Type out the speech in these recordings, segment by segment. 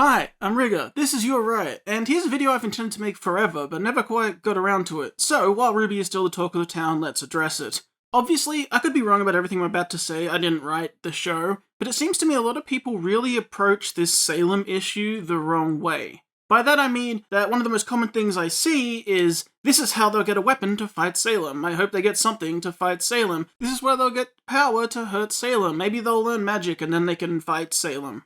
Hi, I'm Rigger, this is RWBY, and here's a video I've intended to make forever, but never quite got around to it, so while RWBY is still the talk of the town, let's address it. Obviously, I could be wrong about everything I'm about to say, I didn't write the show, but it seems to me a lot of people really approach this Salem issue the wrong way. By that I mean that one of the most common things I see is, this is how they'll get a weapon to fight Salem, I hope they get something to fight Salem, this is where they'll get power to hurt Salem, maybe they'll learn magic and then they can fight Salem.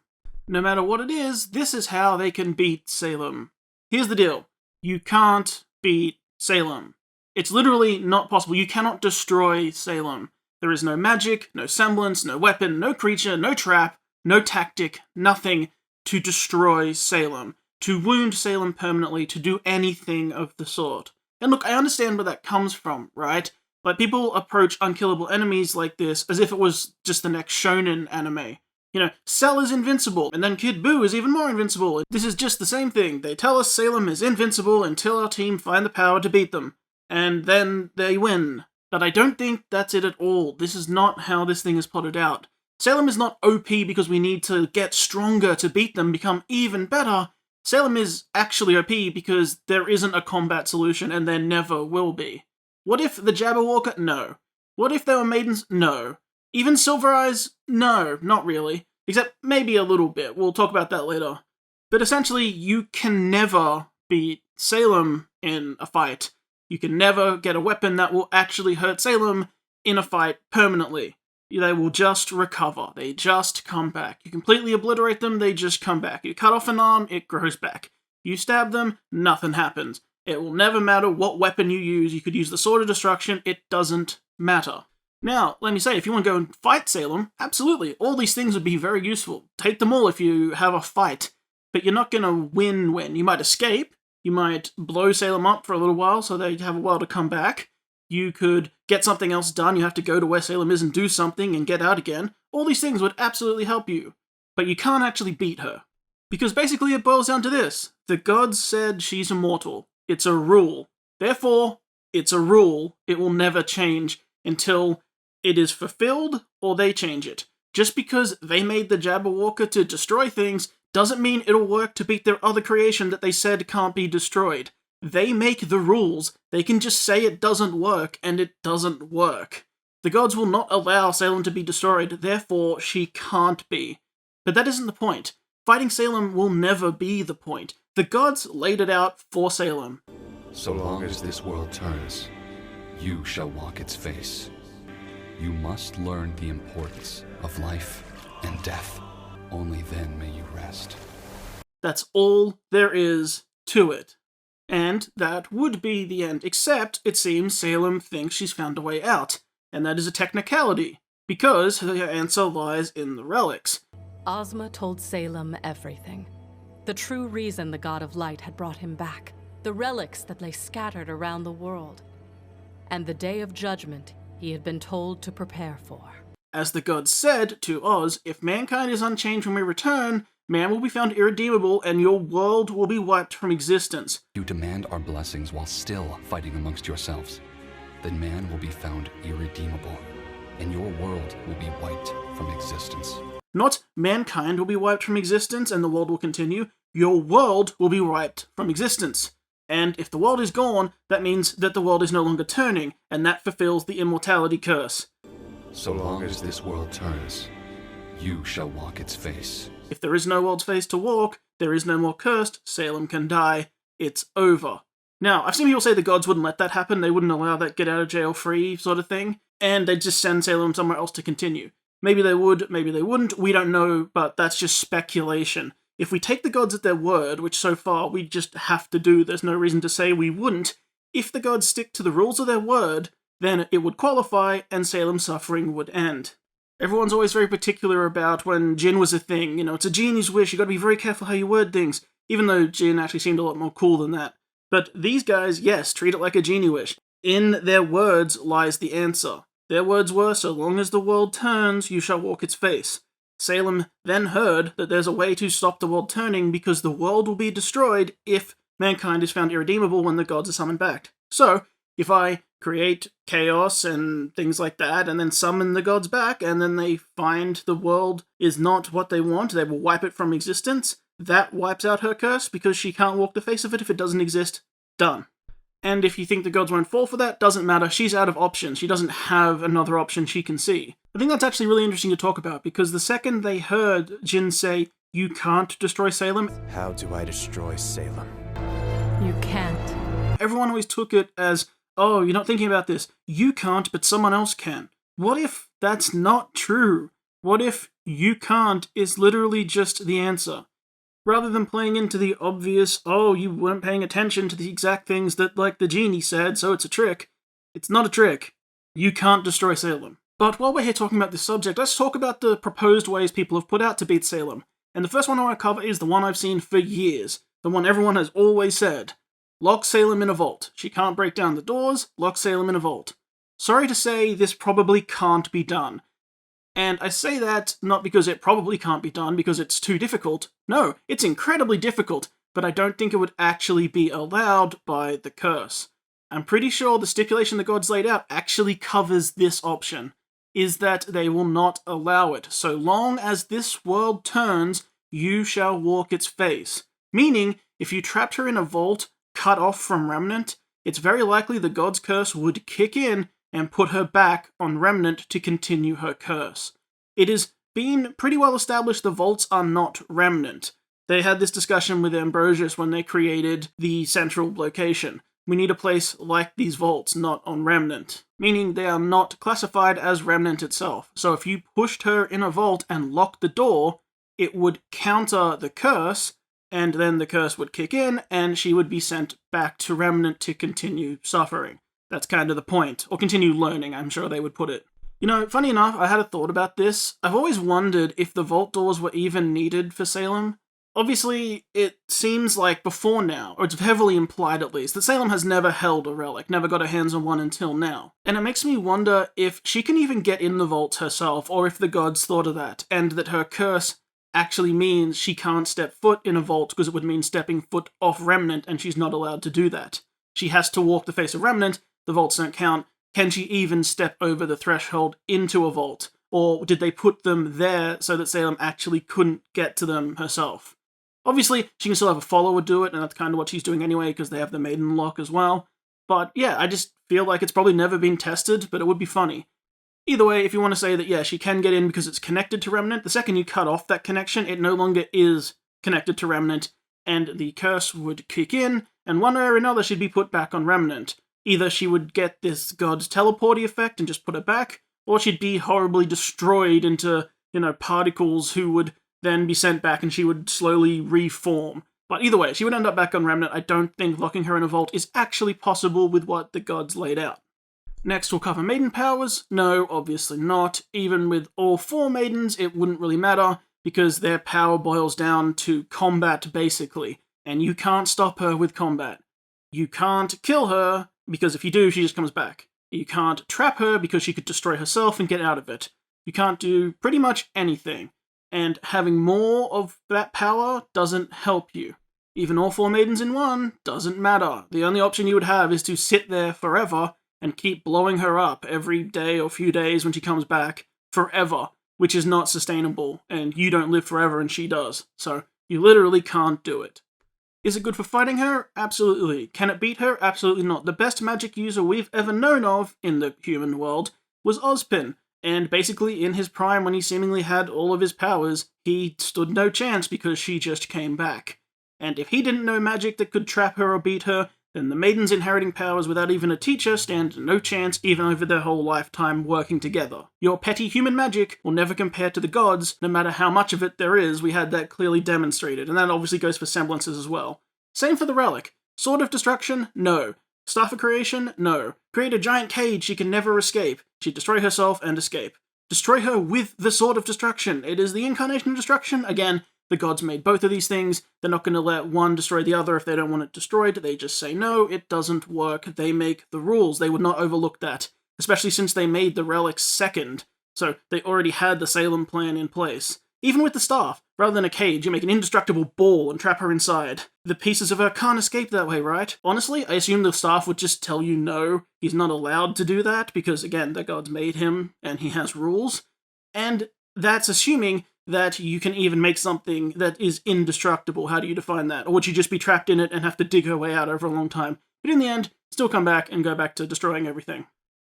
No matter what it is, this is how they can beat Salem. Here's the deal. You can't beat Salem. It's literally not possible. You cannot destroy Salem. There is no magic, no semblance, no weapon, no creature, no trap, no tactic, nothing to destroy Salem, to wound Salem permanently, to do anything of the sort. And look, I understand where that comes from, right? Like, people approach unkillable enemies like this as if it was just the next shonen anime. You know, Cell is invincible, and then Kid Buu is even more invincible. This is just the same thing. They tell us Salem is invincible until our team find the power to beat them. And then they win. But I don't think that's it at all. This is not how this thing is plotted out. Salem is not OP because we need to get stronger to beat them, become even better. Salem is actually OP because there isn't a combat solution, and there never will be. What if the Jabberwocker? No. What if there were maidens? No. Even Silver Eyes? No, not really. Except maybe a little bit, we'll talk about that later. But essentially, you can never beat Salem in a fight. You can never get a weapon that will actually hurt Salem in a fight permanently. They will just recover, they just come back. You completely obliterate them, they just come back. You cut off an arm, it grows back. You stab them, nothing happens. It will never matter what weapon you use. You could use the Sword of Destruction, it doesn't matter. Now, let me say, if you want to go and fight Salem, absolutely, all these things would be very useful. Take them all if you have a fight, but you're not going to win. You might escape, you might blow Salem up for a little while so they have a while to come back. You could get something else done, you have to go to where Salem is and do something and get out again. All these things would absolutely help you, but you can't actually beat her. Because basically it boils down to this. The gods said she's immortal. It's a rule. Therefore, it's a rule. It will never change until it is fulfilled, or they change it. Just because they made the Jabberwocker to destroy things doesn't mean it'll work to beat their other creation that they said can't be destroyed. They make the rules, they can just say it doesn't work, and it doesn't work. The gods will not allow Salem to be destroyed, therefore she can't be. But that isn't the point. Fighting Salem will never be the point. The gods laid it out for Salem. So long as this world turns, you shall walk its face. You must learn the importance of life and death. Only then may you rest. That's all there is to it. And that would be the end, except it seems Salem thinks she's found a way out. And that is a technicality, because her answer lies in the relics. Ozma told Salem everything. The true reason the God of Light had brought him back. The relics that lay scattered around the world. And the day of judgment he had been told to prepare for. As the gods said to Oz, if mankind is unchanged when we return, man will be found irredeemable and your world will be wiped from existence. You demand our blessings while still fighting amongst yourselves. Then man will be found irredeemable, and your world will be wiped from existence. Not mankind will be wiped from existence and the world will continue. Your world will be wiped from existence. And if the world is gone, that means that the world is no longer turning, and that fulfills the immortality curse. So long as this world turns, you shall walk its face. If there is no world's face to walk, there is no more cursed, Salem can die, it's over. Now, I've seen people say the gods wouldn't let that happen, they wouldn't allow that get out of jail free sort of thing, and they'd just send Salem somewhere else to continue. Maybe they would, maybe they wouldn't, we don't know, but that's just speculation. If we take the gods at their word, which so far we just have to do, there's no reason to say we wouldn't, if the gods stick to the rules of their word, then it would qualify and Salem's suffering would end. Everyone's always very particular about when Jinn was a thing, you know, it's a genie's wish, you gotta be very careful how you word things, even though Jinn actually seemed a lot more cool than that. But these guys, yes, treat it like a genie wish. In their words lies the answer. Their words were, so long as the world turns, you shall walk its face. Salem then heard that there's a way to stop the world turning because the world will be destroyed if mankind is found irredeemable when the gods are summoned back. So, if I create chaos and things like that, and then summon the gods back, and then they find the world is not what they want, they will wipe it from existence, that wipes out her curse because she can't walk the face of it if it doesn't exist. Done. And if you think the gods won't fall for that, doesn't matter, she's out of options. She doesn't have another option she can see. I think that's actually really interesting to talk about, because the second they heard Jin say, "You can't destroy Salem," How do I destroy Salem? You can't. everyone always took it as, "Oh, you're not thinking about this. You can't, but someone else can." What if that's not true? What if "you can't" is literally just the answer? Rather than playing into the obvious, "Oh, you weren't paying attention to the exact things that, like, the genie said, so it's a trick." It's not a trick. You can't destroy Salem. But while we're here talking about this subject, let's talk about the proposed ways people have put out to beat Salem. And the first one I want to cover is the one I've seen for years. The one everyone has always said. Lock Salem in a vault. She can't break down the doors, lock Salem in a vault. Sorry to say, this probably can't be done. And I say that not because it probably can't be done because it's too difficult. No, it's incredibly difficult, but I don't think it would actually be allowed by the curse. I'm pretty sure the stipulation the gods laid out actually covers this option, is that they will not allow it. So long as this world turns, you shall walk its face. Meaning, if you trapped her in a vault, cut off from Remnant, it's very likely the god's curse would kick in and put her back on Remnant to continue her curse. It has been pretty well established the vaults are not Remnant. They had this discussion with Ambrosius when they created the central location. We need a place like these vaults, not on Remnant. Meaning they are not classified as Remnant itself. So if you pushed her in a vault and locked the door, it would counter the curse, and then the curse would kick in, and she would be sent back to Remnant to continue suffering. That's kind of the point. Or continue learning, I'm sure they would put it. You know, funny enough, I had a thought about this. I've always wondered if the vault doors were even needed for Salem. Obviously, it seems like before now, or it's heavily implied at least, that Salem has never held a relic, never got her hands on one until now. And it makes me wonder if she can even get in the vaults herself, or if the gods thought of that, and that her curse actually means she can't step foot in a vault because it would mean stepping foot off Remnant, and she's not allowed to do that. She has to walk the face of Remnant, the vaults don't count. Can she even step over the threshold into a vault? Or did they put them there so that Salem actually couldn't get to them herself? Obviously, she can still have a follower do it, and that's kind of what she's doing anyway, because they have the maiden lock as well. But yeah, I just feel like it's probably never been tested, but it would be funny. Either way, if you want to say that, yeah, she can get in because it's connected to Remnant, the second you cut off that connection, it no longer is connected to Remnant, and the curse would kick in, and one way or another she'd be put back on Remnant. Either she would get this god's teleporty effect and just put her back, or she'd be horribly destroyed into, particles who would then be sent back and she would slowly reform. But either way, she would end up back on Remnant. I don't think locking her in a vault is actually possible with what the gods laid out. Next, we'll cover maiden powers. No, obviously not. Even with all 4 maidens, it wouldn't really matter, because their power boils down to combat, basically. And you can't stop her with combat. You can't kill her, because if you do, she just comes back. You can't trap her, because she could destroy herself and get out of it. You can't do pretty much anything. And having more of that power doesn't help you. Even all 4 maidens in one doesn't matter. The only option you would have is to sit there forever and keep blowing her up every day or few days when she comes back, forever, which is not sustainable, and you don't live forever and she does. So you literally can't do it. Is it good for fighting her? Absolutely. Can it beat her? Absolutely not. The best magic user we've ever known of in the human world was Ozpin. And basically, in his prime, when he seemingly had all of his powers, he stood no chance because she just came back. And if he didn't know magic that could trap her or beat her, then the maidens inheriting powers without even a teacher stand no chance even over their whole lifetime working together. Your petty human magic will never compare to the gods, no matter how much of it there is. We had that clearly demonstrated, and that obviously goes for semblances as well. Same for the relic. Sword of Destruction? No. Staff of Creation? No. Create a giant cage she can never escape. She'd destroy herself and escape. Destroy her with the Sword of Destruction. It is the incarnation of destruction. Again, the gods made both of these things. They're not going to let one destroy the other if they don't want it destroyed. They just say, no, it doesn't work. They make the rules. They would not overlook that, especially since they made the relics second. So they already had the Salem plan in place. Even with the staff, rather than a cage, you make an indestructible ball and trap her inside. The pieces of her can't escape that way, right? Honestly, I assume the staff would just tell you no, he's not allowed to do that, because again, the gods made him, and he has rules. And that's assuming that you can even make something that is indestructible. How do you define that? Or would she just be trapped in it and have to dig her way out over a long time? But in the end, still come back and go back to destroying everything.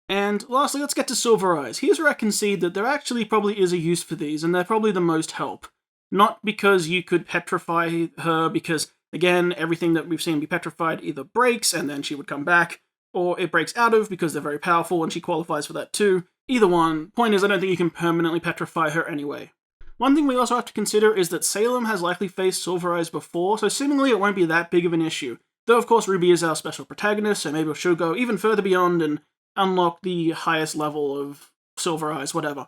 And lastly, let's get to Silver Eyes. Here's where I concede that there actually probably is a use for these, and they're probably the most help. Not because you could petrify her, because, again, everything that we've seen be petrified either breaks and then she would come back, or it breaks out of because they're very powerful and she qualifies for that too. Either one. Point is, I don't think you can permanently petrify her anyway. One thing we also have to consider is that Salem has likely faced Silver Eyes before, so seemingly it won't be that big of an issue. Though, of course, RWBY is our special protagonist, so maybe she'll go even further beyond and unlock the highest level of Silver Eyes, whatever.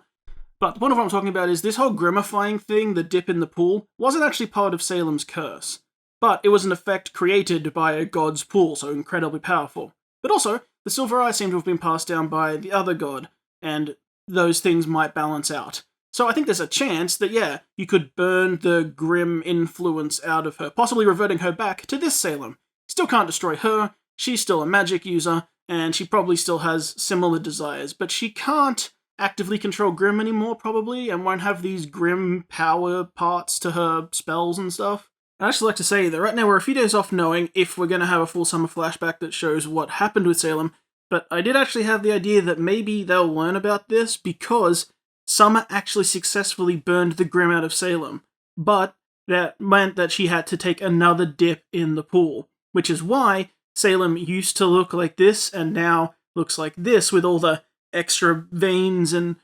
But the point of what I'm talking about is this whole grimifying thing, the dip in the pool, wasn't actually part of Salem's curse. But it was an effect created by a god's pool, so incredibly powerful. But also, the Silver Eyes seem to have been passed down by the other god, and those things might balance out. So I think there's a chance that, yeah, you could burn the grim influence out of her, possibly reverting her back to this Salem. Still can't destroy her, she's still a magic user, and she probably still has similar desires, but she can't actively control Grim anymore, probably, and won't have these Grim power parts to her spells and stuff. I'd actually like to say that right now we're a few days off knowing if we're going to have a full summer flashback that shows what happened with Salem, but I did actually have the idea that maybe they'll learn about this because Summer actually successfully burned the Grim out of Salem, but that meant that she had to take another dip in the pool, which is why Salem used to look like this and now looks like this with all the extra veins and,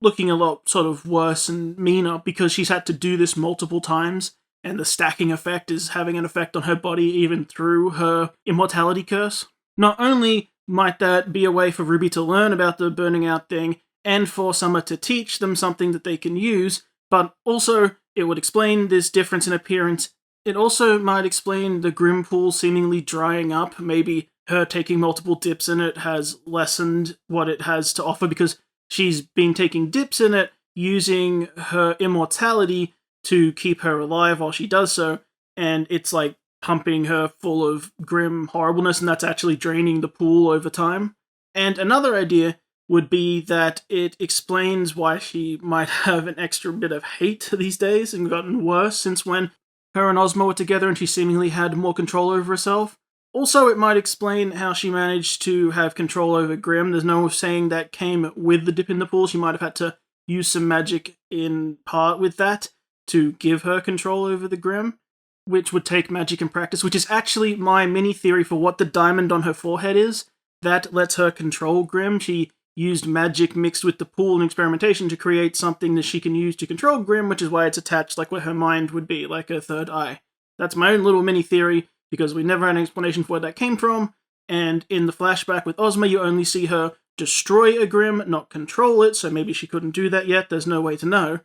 looking a lot sort of worse and meaner because she's had to do this multiple times and the stacking effect is having an effect on her body even through her immortality curse. Not only might that be a way for RWBY to learn about the burning out thing and for Summer to teach them something that they can use, but also it would explain this difference in appearance. It also might explain the Grim pool seemingly drying up. Maybe her taking multiple dips in it has lessened what it has to offer because she's been taking dips in it, using her immortality to keep her alive while she does so, and it's like pumping her full of grim horribleness, and that's actually draining the pool over time. And another idea would be that it explains why she might have an extra bit of hate these days and gotten worse since when her and Ozma were together and she seemingly had more control over herself. Also, it might explain how she managed to have control over Grim. There's no saying that came with the dip in the pool. She might have had to use some magic in part with that to give her control over the Grim, which would take magic and practice, which is actually my mini theory for what the diamond on her forehead is. That lets her control Grim. She used magic mixed with the pool and experimentation to create something that she can use to control Grim, which is why it's attached like where her mind would be, like her third eye. That's my own little mini theory, because we never had an explanation for where that came from, and in the flashback with Ozma, you only see her destroy a Grim, not control it, so maybe she couldn't do that yet, there's no way to know.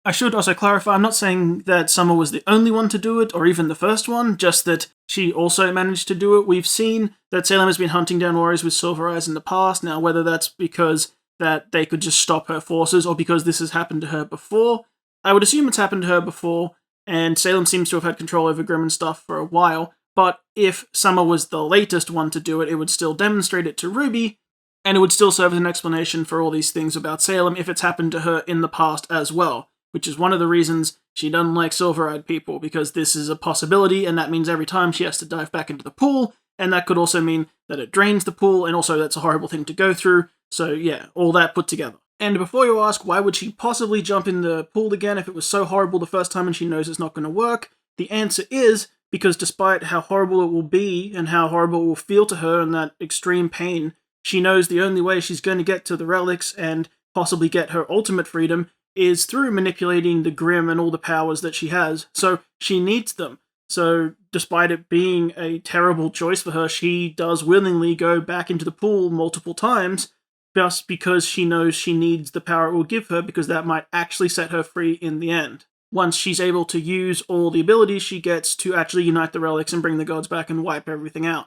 I should also clarify, I'm not saying that Summer was the only one to do it, or even the first one, just that she also managed to do it. We've seen that Salem has been hunting down warriors with Silver Eyes in the past. Now, whether that's because that they could just stop her forces, or because this has happened to her before, I would assume it's happened to her before, and Salem seems to have had control over Grim and stuff for a while, but if Summer was the latest one to do it, it would still demonstrate it to RWBY, and it would still serve as an explanation for all these things about Salem if it's happened to her in the past as well. Which is one of the reasons she doesn't like silver-eyed people, because this is a possibility, and that means every time she has to dive back into the pool, and that could also mean that it drains the pool, and also that's a horrible thing to go through, so yeah, all that put together. And before you ask, why would she possibly jump in the pool again if it was so horrible the first time and she knows it's not going to work? The answer is, because despite how horrible it will be, and how horrible it will feel to her and that extreme pain, she knows the only way she's going to get to the relics and possibly get her ultimate freedom is through manipulating the Grim and all the powers that she has, so she needs them. So despite it being a terrible choice for her, she does willingly go back into the pool multiple times, just because she knows she needs the power it will give her, because that might actually set her free in the end. Once she's able to use all the abilities she gets to actually unite the relics and bring the gods back and wipe everything out.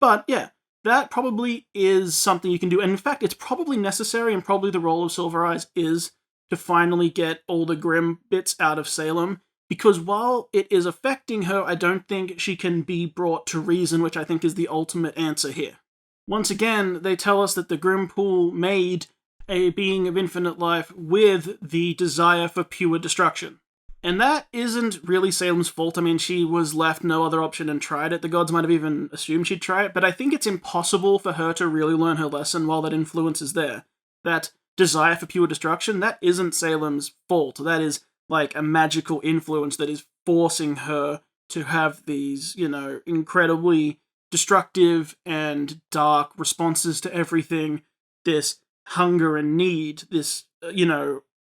But yeah, that probably is something you can do, and in fact it's probably necessary, and probably the role of Silver Eyes is to finally get all the Grim bits out of Salem, because while it is affecting her, I don't think she can be brought to reason, which I think is the ultimate answer here. Once again, they tell us that the Grim pool made a being of infinite life with the desire for pure destruction. And that isn't really Salem's fault. I mean, she was left no other option and tried it. The gods might have even assumed she'd try it, but I think it's impossible for her to really learn her lesson while that influence is there. That desire for pure destruction, that isn't Salem's fault. That is like a magical influence that is forcing her to have these, incredibly destructive and dark responses to everything, this hunger and need, this,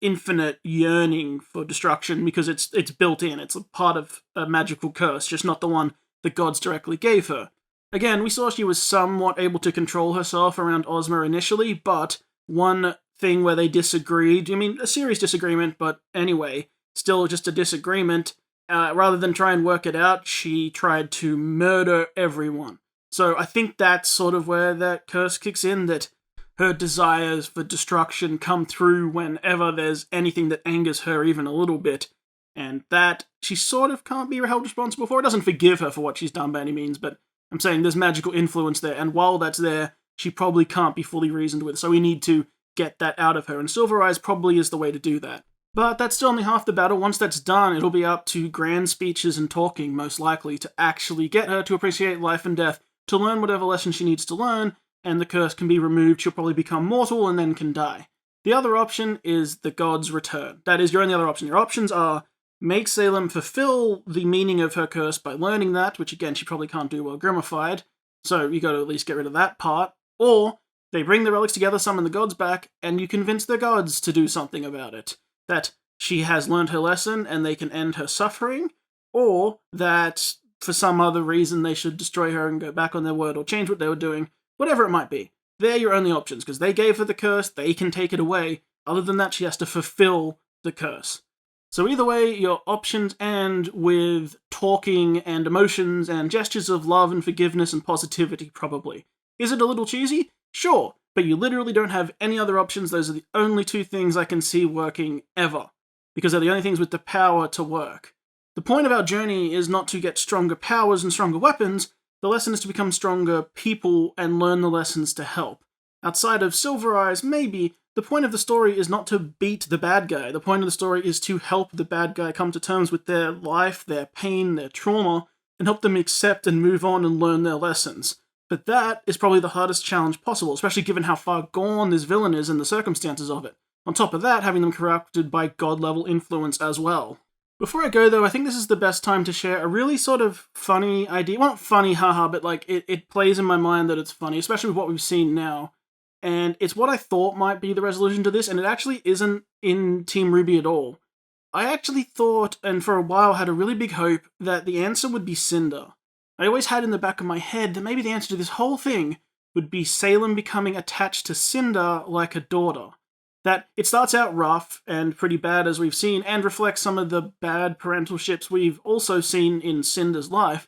infinite yearning for destruction, because it's built in. It's a part of a magical curse, just not the one the gods directly gave her. Again, we saw she was somewhat able to control herself around Ozma initially, but one thing where they disagreed, a serious disagreement, but anyway, still just a disagreement, rather than try and work it out, she tried to murder everyone. So I think that's sort of where that curse kicks in, that her desires for destruction come through whenever there's anything that angers her even a little bit, and that she sort of can't be held responsible for. It doesn't forgive her for what she's done by any means, but I'm saying there's magical influence there, and while that's there, she probably can't be fully reasoned with, so we need to get that out of her, and Silver Eyes probably is the way to do that. But that's still only half the battle. Once that's done, it'll be up to grand speeches and talking, most likely, to actually get her to appreciate life and death, to learn whatever lesson she needs to learn, and the curse can be removed. She'll probably become mortal and then can die. The other option is the gods return. That is your only other option. Your options are make Salem fulfill the meaning of her curse by learning that, which again she probably can't do while grimified, so you gotta at least get rid of that part, or they bring the relics together, summon the gods back, and you convince the gods to do something about it. That she has learned her lesson and they can end her suffering, or that for some other reason they should destroy her and go back on their word or change what they were doing. Whatever it might be, they're your only options, because they gave her the curse, they can take it away. Other than that, she has to fulfill the curse. So either way, your options end with talking and emotions and gestures of love and forgiveness and positivity, probably. Is it a little cheesy? Sure, but you literally don't have any other options. Those are the only two things I can see working ever, because they're the only things with the power to work. The point of our journey is not to get stronger powers and stronger weapons. The lesson is to become stronger people and learn the lessons to help. Outside of Silver Eyes, maybe, the point of the story is not to beat the bad guy. The point of the story is to help the bad guy come to terms with their life, their pain, their trauma, and help them accept and move on and learn their lessons. But that is probably the hardest challenge possible, especially given how far gone this villain is and the circumstances of it. On top of that, having them corrupted by god-level influence as well. Before I go, though, I think this is the best time to share a really sort of funny idea. Well, not funny, haha, but it plays in my mind that it's funny, especially with what we've seen now. And it's what I thought might be the resolution to this, and it actually isn't in Team RWBY at all. I actually thought, and for a while had a really big hope, that the answer would be Cinder. I always had in the back of my head that maybe the answer to this whole thing would be Salem becoming attached to Cinder like a daughter. That it starts out rough and pretty bad as we've seen, and reflects some of the bad parentalships we've also seen in Cinder's life,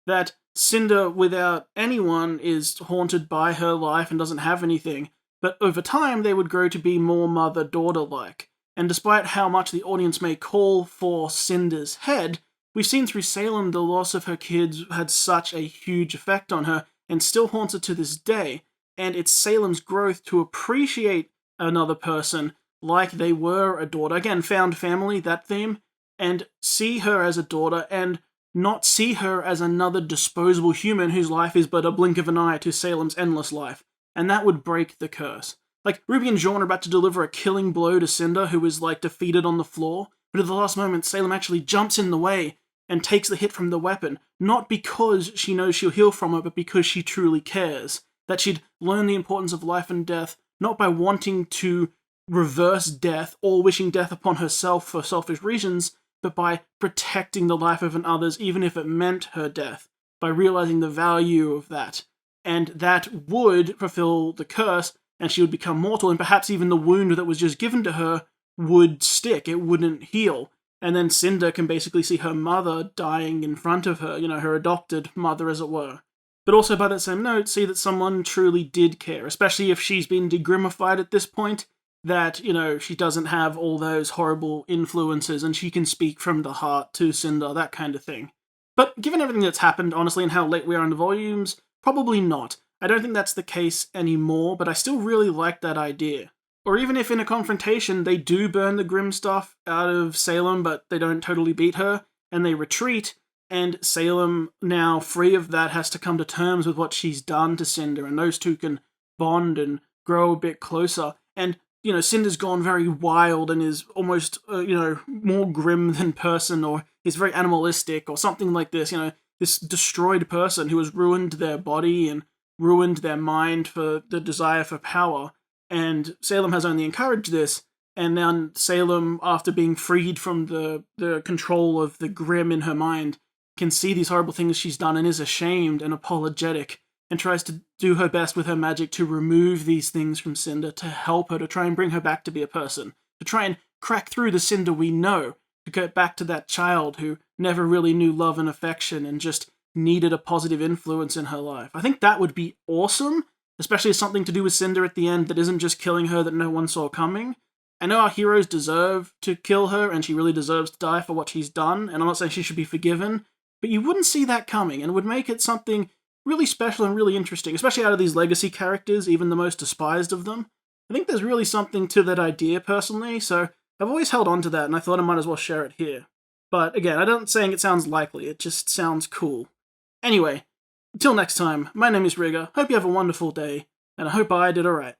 that Cinder without anyone is haunted by her life and doesn't have anything, but over time they would grow to be more mother-daughter-like. And despite how much the audience may call for Cinder's head, we've seen through Salem the loss of her kids had such a huge effect on her, and still haunts her to this day, and it's Salem's growth to appreciate another person like they were a daughter. Again, found family, that theme, and see her as a daughter, and not see her as another disposable human whose life is but a blink of an eye to Salem's endless life. And that would break the curse. Like, Ruby and Jean are about to deliver a killing blow to Cinder, who is, defeated on the floor, but at the last moment, Salem actually jumps in the way and takes the hit from the weapon, not because she knows she'll heal from it, but because she truly cares. That she'd learn the importance of life and death, not by wanting to reverse death or wishing death upon herself for selfish reasons, but by protecting the life of others, even if it meant her death, by realizing the value of that. And that would fulfill the curse, and she would become mortal, and perhaps even the wound that was just given to her would stick, it wouldn't heal. And then Cinder can basically see her mother dying in front of her, her adopted mother, as it were. But also, by that same note, see that someone truly did care, especially if she's been degrimified at this point, that, she doesn't have all those horrible influences and she can speak from the heart to Cinder, that kind of thing. But given everything that's happened, honestly, and how late we are in the volumes, probably not. I don't think that's the case anymore, but I still really like that idea. Or even if in a confrontation they do burn the grim stuff out of Salem, but they don't totally beat her, and they retreat, and Salem, now free of that, has to come to terms with what she's done to Cinder, and those two can bond and grow a bit closer. And, Cinder's gone very wild and is almost, more grim than person, or is very animalistic, or something like this, this destroyed person who has ruined their body and ruined their mind for the desire for power. And Salem has only encouraged this, and then Salem, after being freed from the control of the grim in her mind, can see these horrible things she's done and is ashamed and apologetic, and tries to do her best with her magic to remove these things from Cinder, to help her, to try and bring her back to be a person, to try and crack through the Cinder we know, to get back to that child who never really knew love and affection and just needed a positive influence in her life. I think that would be awesome, especially something to do with Cinder at the end that isn't just killing her that no one saw coming. I know our heroes deserve to kill her, and she really deserves to die for what she's done, and I'm not saying she should be forgiven, but you wouldn't see that coming, and would make it something really special and really interesting, especially out of these legacy characters, even the most despised of them. I think there's really something to that idea, personally, so I've always held on to that, and I thought I might as well share it here. But again, I'm not saying it sounds likely, it just sounds cool. Anyway, until next time, my name is Rigger, hope you have a wonderful day, and I hope I did alright.